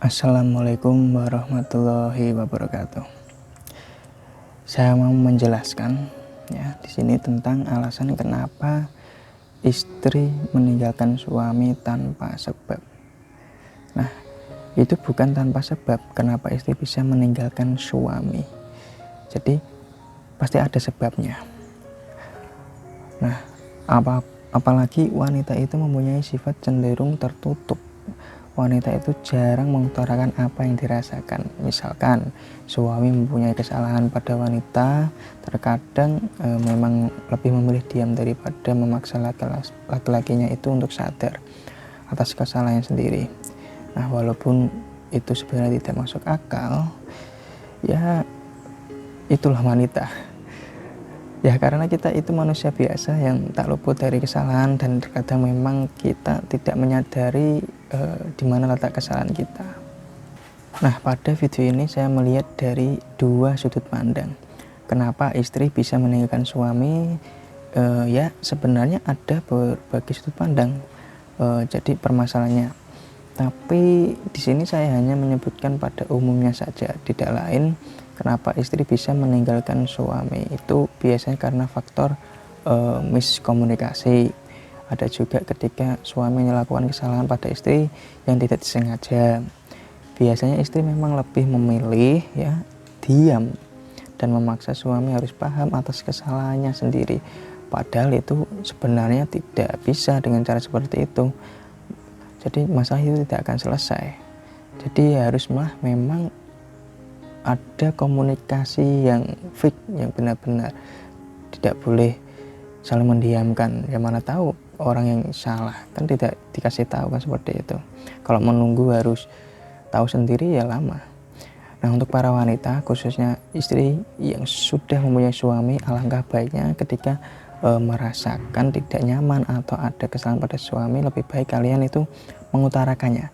Assalamualaikum warahmatullahi wabarakatuh. Saya mau menjelaskan ya di sini tentang alasan kenapa istri meninggalkan suami tanpa sebab. Nah, itu bukan tanpa sebab kenapa istri bisa meninggalkan suami. Jadi pasti ada sebabnya. Nah, apalagi wanita itu mempunyai sifat cenderung tertutup. Wanita itu jarang mengutarakan apa yang dirasakan. Misalkan suami mempunyai kesalahan pada wanita, terkadang memang lebih memilih diam daripada memaksa laki-lakinya itu untuk sadar atas kesalahannya sendiri. Nah, walaupun itu sebenarnya tidak masuk akal, ya itulah wanita. Ya karena kita itu manusia biasa yang tak luput dari kesalahan, dan terkadang memang kita tidak menyadari di mana letak kesalahan kita. Nah, pada video ini saya melihat dari dua sudut pandang. Kenapa istri bisa meninggalkan suami? Ya sebenarnya ada berbagai sudut pandang. Jadi permasalahannya. Tapi di sini saya hanya menyebutkan pada umumnya saja, tidak lain. Kenapa istri bisa meninggalkan suami itu biasanya karena faktor miskomunikasi. Ada juga ketika suami melakukan kesalahan pada istri yang tidak disengaja. Biasanya istri memang lebih memilih ya diam dan memaksa suami harus paham atas kesalahannya sendiri. Padahal itu sebenarnya tidak bisa dengan cara seperti itu. Jadi masalah itu tidak akan selesai. Jadi haruslah memang ada komunikasi yang fix, yang benar-benar. Tidak boleh saling mendiamkan. Yang mana tahu orang yang salah kan tidak dikasih tahu kan, seperti itu. Kalau menunggu harus tahu sendiri ya lama. Nah, untuk para wanita khususnya istri yang sudah mempunyai suami, alangkah baiknya ketika merasakan tidak nyaman atau ada kesalahan pada suami, lebih baik kalian itu mengutarakannya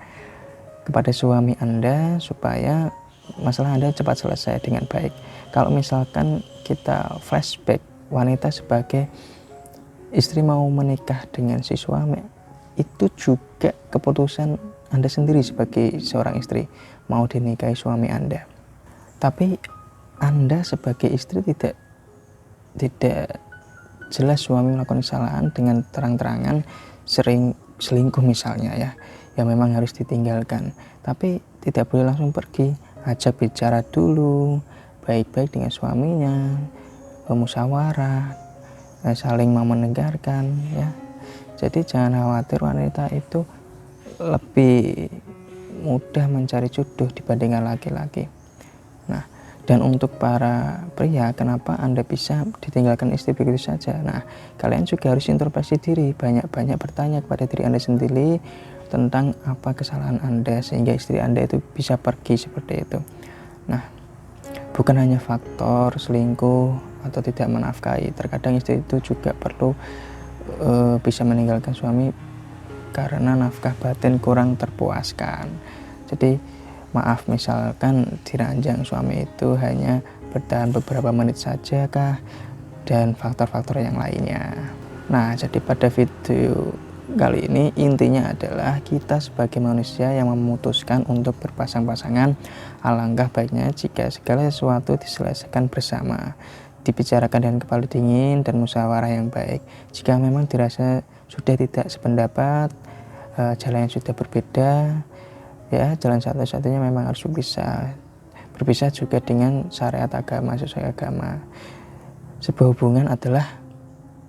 kepada suami Anda supaya masalah Anda cepat selesai dengan baik. Kalau misalkan kita flashback, wanita sebagai istri mau menikah dengan si suami, itu juga keputusan Anda sendiri sebagai seorang istri mau dinikahi suami Anda. Tapi Anda sebagai istri tidak jelas suami melakukan kesalahan dengan terang-terangan, sering selingkuh misalnya ya, yang memang harus ditinggalkan. Tapi tidak boleh langsung pergi, ajak bicara dulu baik-baik dengan suaminya, musyawarah, saling mau mendengarkan ya. Jadi jangan khawatir, wanita itu lebih mudah mencari jodoh dibandingkan laki-laki. Nah, dan untuk para pria, kenapa Anda bisa ditinggalkan istri begitu saja? Nah, kalian juga harus introspeksi diri, banyak-banyak bertanya kepada diri Anda sendiri tentang apa kesalahan Anda sehingga istri Anda itu bisa pergi seperti itu. Nah, bukan hanya faktor selingkuh atau tidak menafkahi, terkadang istri itu juga perlu bisa meninggalkan suami karena nafkah batin kurang terpuaskan. Jadi maaf, misalkan di ranjang suami itu hanya bertahan beberapa menit saja kah, dan faktor-faktor yang lainnya. Nah, jadi pada video kali ini intinya adalah kita sebagai manusia yang memutuskan untuk berpasang-pasangan, alangkah baiknya jika segala sesuatu diselesaikan bersama, dibicarakan dengan kepala dingin dan musyawarah yang baik. Jika memang dirasa sudah tidak sependapat, jalan yang sudah berbeda, ya jalan satu-satunya memang harus berpisah juga dengan syariat agama, sesuai agama. Sebuah hubungan adalah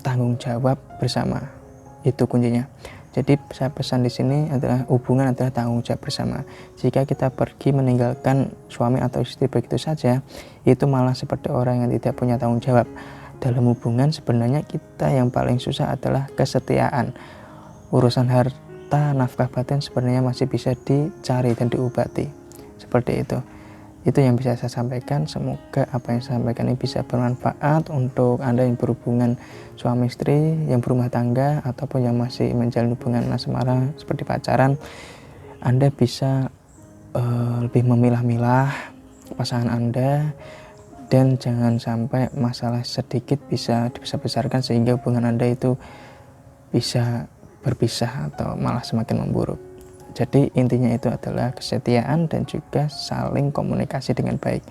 tanggung jawab bersama, itu kuncinya. Jadi saya pesan di sini adalah hubungan adalah tanggung jawab bersama. Jika kita pergi meninggalkan suami atau istri begitu saja, itu malah seperti orang yang tidak punya tanggung jawab. Dalam hubungan sebenarnya kita yang paling susah adalah kesetiaan. Urusan harta, nafkah batin sebenarnya masih bisa dicari dan diobati. Seperti itu. Itu yang bisa saya sampaikan. Semoga apa yang saya sampaikan ini bisa bermanfaat untuk Anda yang berhubungan suami istri, yang berumah tangga, ataupun yang masih menjalin hubungan asmara seperti pacaran. Anda bisa lebih memilah-milah pasangan Anda, dan jangan sampai masalah sedikit bisa dibesar-besarkan sehingga hubungan Anda itu bisa berpisah atau malah semakin memburuk. Jadi intinya itu adalah kesetiaan dan juga saling komunikasi dengan baik.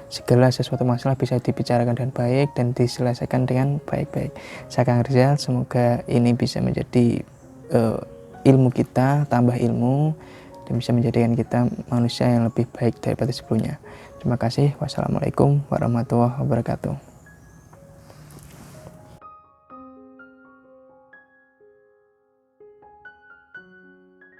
Segala sesuatu masalah bisa dibicarakan dengan baik dan diselesaikan dengan baik-baik. Saya Kang Rizal, semoga ini bisa menjadi ilmu kita, tambah ilmu, dan bisa menjadikan kita manusia yang lebih baik daripada sebelumnya. Terima kasih. Wassalamualaikum warahmatullahi wabarakatuh.